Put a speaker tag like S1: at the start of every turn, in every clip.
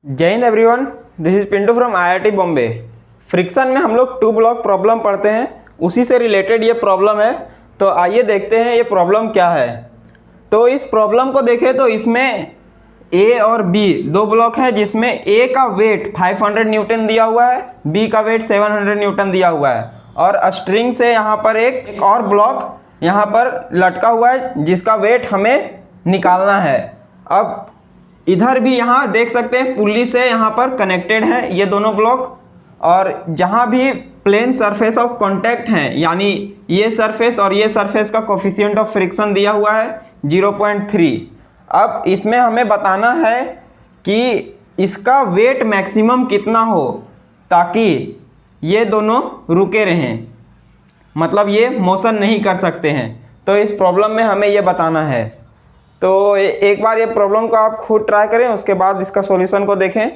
S1: जय Hind everyone, this is Pintu from IIT Bombay. Friction में हम लोग 2 ब्लॉक प्रॉब्लम पढ़ते हैं, उसी से रिलेटेड ये प्रॉब्लम है। तो आइए देखते हैं ये प्रॉब्लम क्या है। तो इस प्रॉब्लम को देखें तो इसमें ए और बी 2 ब्लॉक है, जिसमें ए का वेट 500 न्यूटन दिया हुआ है, बी का वेट 700 न्यूटन दिया हुआ है, और स्ट्रिंग से यहाँ पर एक और ब्लॉक यहाँ पर लटका हुआ है जिसका वेट हमें निकालना है। अब इधर भी यहाँ देख सकते हैं पुल्ली से यहाँ पर कनेक्टेड है ये दोनों ब्लॉक, और जहाँ भी प्लेन सरफेस ऑफ कांटेक्ट हैं, यानी ये सरफेस और ये सरफेस का कोफिशिएंट ऑफ फ्रिक्शन दिया हुआ है 0.3। अब इसमें हमें बताना है कि इसका वेट मैक्सिमम कितना हो ताकि ये दोनों रुके रहें, मतलब ये मोशन नहीं कर सकते हैं। तो इस प्रॉब्लम में हमें ये बताना है। तो एक बार ये प्रॉब्लम को आप खुद ट्राई करें, उसके बाद इसका सॉल्यूशन को देखें।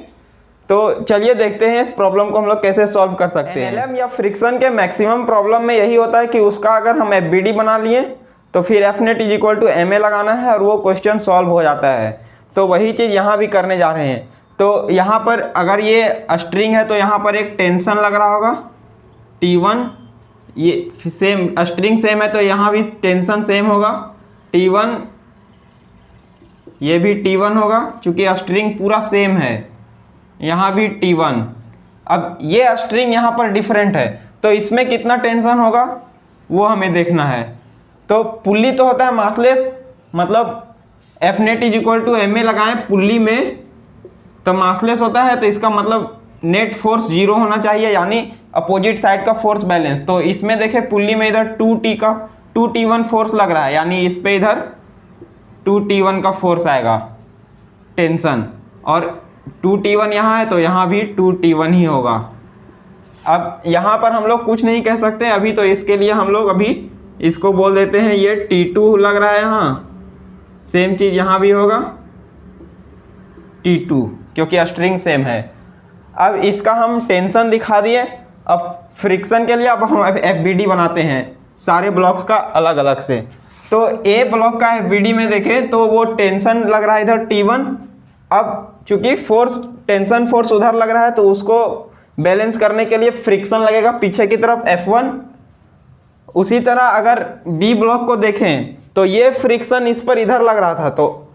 S1: तो चलिए देखते हैं इस प्रॉब्लम को हम लोग कैसे सॉल्व कर सकते हैं। एनएलएम या फ्रिक्शन के मैक्सिमम प्रॉब्लम में यही होता है कि उसका अगर हम एफबीडी बना लिए तो फिर F net is equal to M A लगाना है और वो क्वेश्चन सॉल्व हो जाता है। तो वही चीज़ यहाँ भी करने जा रहे हैं। तो यहाँ पर अगर ये स्ट्रिंग है तो यहाँ पर एक टेंशन लग रहा होगा T1, ये सेम स्ट्रिंग सेम है तो यहाँ भी टेंशन सेम होगा T1, ये भी T1 होगा, चूँकि स्ट्रिंग पूरा सेम है, यहाँ भी T1। अब ये स्ट्रिंग यहाँ पर डिफरेंट है तो इसमें कितना टेंशन होगा वो हमें देखना है। तो पुल्ली तो होता है मासलेस, मतलब F net is equal to M A लगाएं पुल्ली में तो मासलेस होता है, तो इसका मतलब नेट फोर्स 0 होना चाहिए, यानी अपोजिट साइड का फोर्स बैलेंस। तो इसमें देखें पुल्ली में इधर 2T1 फोर्स लग रहा है, यानी इस पे इधर 2T1 का फोर्स आएगा टेंशन, और 2T1 यहाँ है तो यहाँ भी 2T1 ही होगा। अब यहाँ पर हम लोग कुछ नहीं कह सकते अभी, तो इसके लिए हम लोग अभी इसको बोल देते हैं ये T2 लग रहा है। यहाँ सेम चीज़ यहाँ भी होगा T2, क्योंकि स्ट्रिंग सेम है। अब इसका हम टेंशन दिखा दिए। अब फ्रिक्शन के लिए अब हम एफबीडी बनाते हैं सारे ब्लॉक्स का अलग अलग से। तो ए ब्लॉक का एफबीडी में देखें तो वो टेंशन लग रहा है इधर T1। अब चूंकि फोर्स टेंशन फोर्स उधर लग रहा है तो उसको बैलेंस करने के लिए फ्रिक्शन लगेगा पीछे की तरफ F1। उसी तरह अगर बी ब्लॉक को देखें तो ये फ्रिक्शन इस पर इधर लग रहा था, तो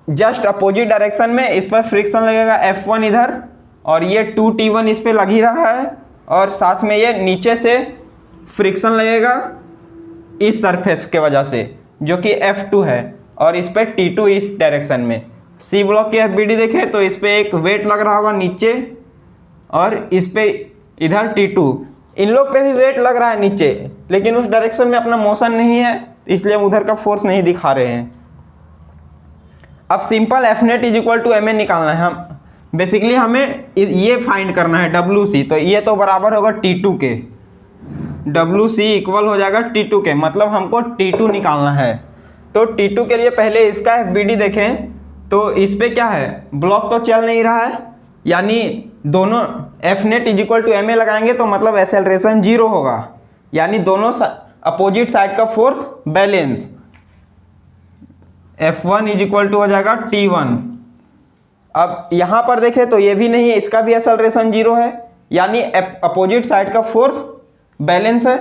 S1: जस्ट अपोजिट डायरेक्शन में इस पर फ्रिक्शन लगेगा F1 इधर, और ये 2T1 इस पर लग ही रहा है, और साथ में ये नीचे से फ्रिक्शन लगेगा इस सरफेस के वजह से जो कि F2 है, और इस पर T2 इस डायरेक्शन में। सी ब्लॉक की एफबीडी देखें तो इस पर एक वेट लग रहा होगा नीचे, और इस पे इधर T2। इन लोग पे भी वेट लग रहा है नीचे, लेकिन उस डायरेक्शन में अपना मोशन नहीं है, इसलिए हम उधर का फोर्स नहीं दिखा रहे हैं। अब simple F net is equal to M A निकालना है। हम बेसिकली हमें ये फाइंड करना है WC, तो ये तो बराबर होगा T2 के। WC इक्वल हो जाएगा T2 के, मतलब हमको T2 निकालना है। तो T2 के लिए पहले इसका एफबीडी देखें तो इस पे क्या है, ब्लॉक तो चल नहीं रहा है, यानी दोनों F net is equal to M A लगाएंगे तो मतलब एक्सेलरेशन 0 होगा, यानी दोनों अपोजिट साइड का force balance. F1 is equal to हो जाएगा T1। अब यहाँ पर देखें तो ये भी नहीं है, इसका भी एक्सेलरेशन 0 है, यानी अपोजिट साइड का फोर्स बैलेंस है।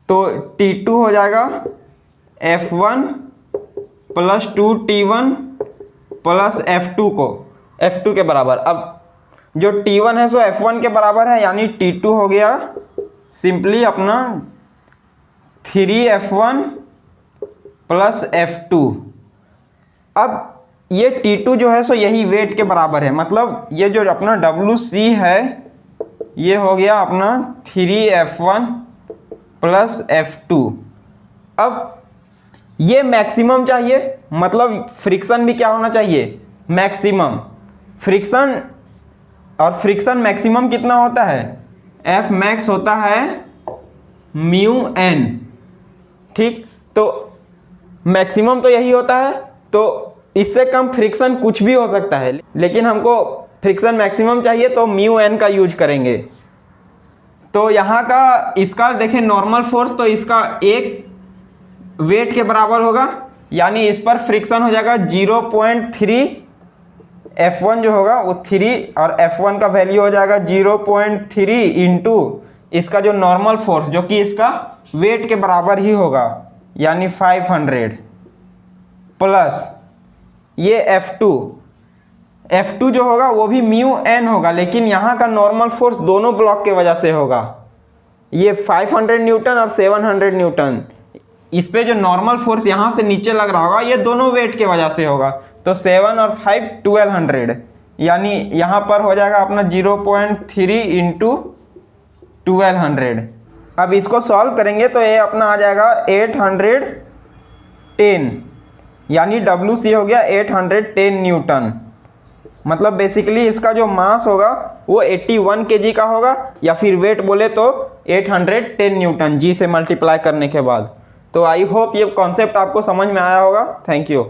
S1: तो T2 हो जाएगा F1 plus 2T1 plus F2 को F2 के बराबर। अब जो T1 है सो F1 के बराबर है, यानी T2 हो गया सिंपली अपना 3F1 प्लस F2। अब ये T2 जो है सो यही वेट के बराबर है, मतलब ये जो अपना WC है ये हो गया अपना 3F1 प्लस F2। अब ये मैक्सिमम चाहिए, मतलब फ्रिक्शन भी क्या होना चाहिए, मैक्सिमम फ्रिक्शन। और फ्रिक्शन मैक्सिमम कितना होता है, F मैक्स होता है μn, ठीक। तो मैक्सिमम तो यही होता है, तो इससे कम फ्रिक्शन कुछ भी हो सकता है, लेकिन हमको फ्रिक्शन मैक्सिमम चाहिए तो μn का यूज करेंगे। तो यहाँ का इसका देखें नॉर्मल फोर्स, तो इसका एक वेट के बराबर होगा, यानी इस पर फ्रिक्शन हो जाएगा 0.3 F1 जो होगा वो 3 और F1 का वैल्यू हो जाएगा 0.3 इंटू इसका जो नॉर्मल फोर्स जो कि इसका वेट के बराबर ही होगा यानी 500 प्लस ये F2 जो होगा वो भी म्यू एन होगा, लेकिन यहाँ का नॉर्मल फोर्स दोनों ब्लॉक के वजह से होगा। ये 500 न्यूटन और 700 न्यूटन, इस पे जो नॉर्मल फोर्स यहाँ से नीचे लग रहा होगा ये दोनों वेट के वजह से होगा। तो 7 और 5 1200 यानी यहाँ पर हो जाएगा अपना 0.3 इंटू 1200। अब इसको सॉल्व करेंगे तो ये अपना आ जाएगा 810 यानी WC हो गया 810 न्यूटन। मतलब बेसिकली इसका जो मास होगा वो 81 kg का होगा, या फिर वेट बोले तो 810 न्यूटन जी से मल्टीप्लाई करने के बाद। तो आई होप ये कॉन्सेप्ट आपको समझ में आया होगा। Thank you.